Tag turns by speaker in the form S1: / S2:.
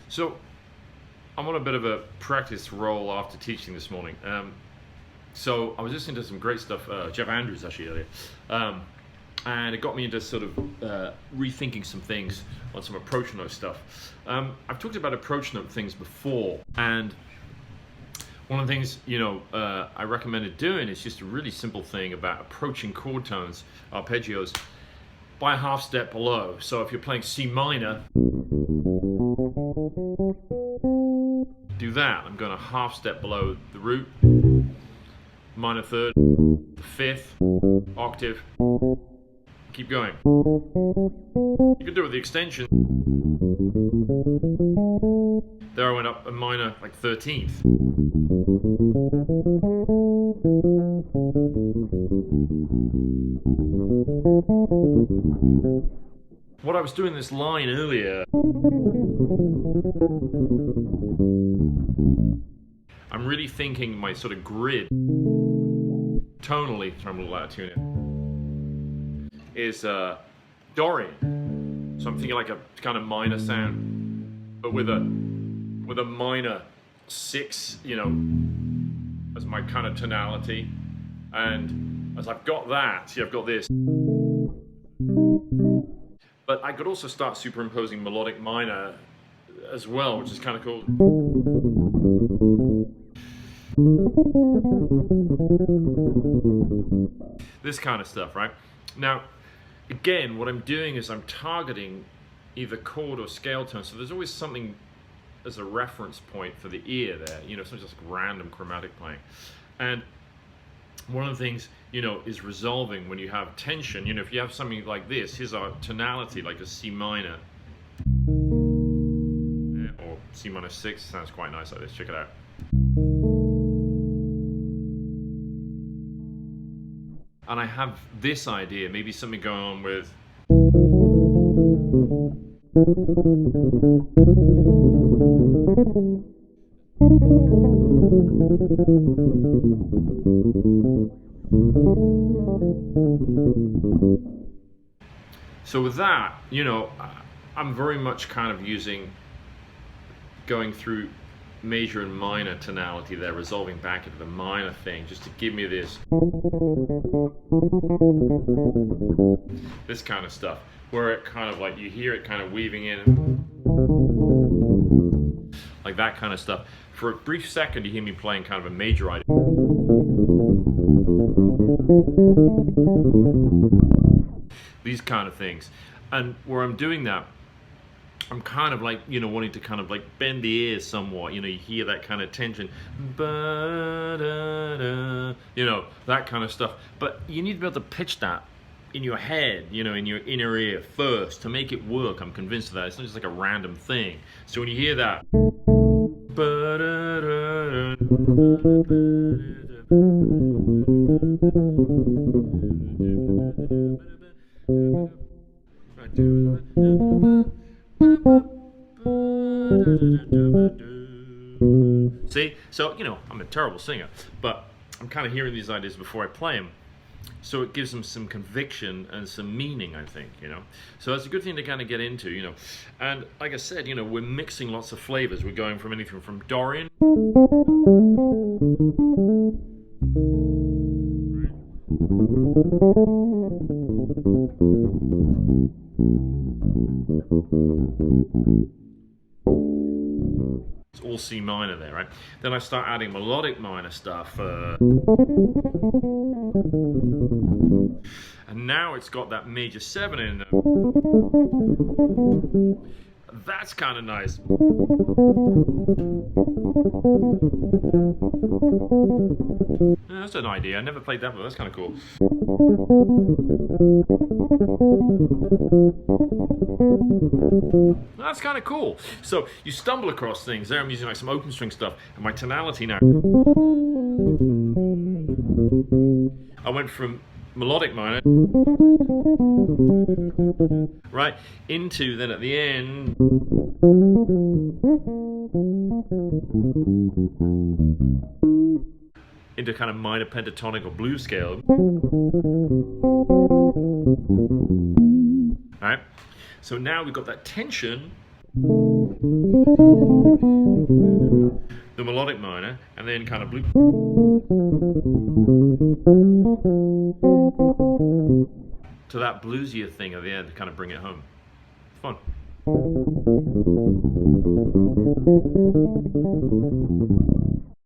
S1: So I'm on a bit of a practice roll after teaching this morning. So I was listening to some great stuff, Jeff Andrews actually earlier, and it got me into sort of rethinking some things on some approach note stuff. I've talked about approach note things before, and one of the things I recommended doing is just a really simple thing about approaching chord tones, arpeggios, by a half step below. So if you're playing C minor, do that. I'm going a half step below the root, minor third, the fifth octave. Keep going. You can do it with the extension. There I went up a minor, like 13th. What I was doing this line earlier, I'm really thinking my sort of grid, tonally, I'm a little out of tune it, is Dorian. So I'm thinking like a kind of minor sound, but with a minor 6, as my kind of tonality. And as I've got that, see, I've got this. But I could also start superimposing melodic minor as well, which is kind of cool. This kind of stuff, right? Now, again, what I'm doing is I'm targeting either chord or scale tone, so there's always something as a reference point for the ear there, something just like random chromatic playing. And one of the things, is resolving when you have tension. If you have something like this, here's our tonality, like a C minor, or C minor 6, sounds quite nice like this, check it out. And I have this idea, maybe something going on with so with that, I'm very much kind of going through major and minor tonality there, resolving back into the minor thing, just to give me this kind of stuff, where it kind of like, you hear it kind of weaving in, like that kind of stuff. For a brief second, you hear me playing kind of a major idea. These kind of things. And where I'm doing that, I'm kind of like, wanting to kind of like bend the ears somewhat. You hear that kind of tension. That kind of stuff. But you need to be able to pitch that in your head, in your inner ear first to make it work. I'm convinced of that. It's not just like a random thing. So when you hear that, see, so I'm a terrible singer, but I'm kind of hearing these ideas before I play them, so it gives them some conviction and some meaning, I think. So that's a good thing to kind of get into. And like I said, we're mixing lots of flavors. We're going from anything from Dorian, it's all C minor there, right? Then I start adding melodic minor stuff, and now it's got that major 7 in there. That's kind of nice. Yeah, that's an idea. I never played that, but that's kind of cool. That's kind of cool. So you stumble across things. There I'm using like some open string stuff, and my tonality now, I went from melodic minor, right, into then at the end, into kind of minor pentatonic or blues scale. Right? So now we've got that tension, the melodic minor, and then kind of blue to that bluesier thing at the end to kind of bring it home. Fun.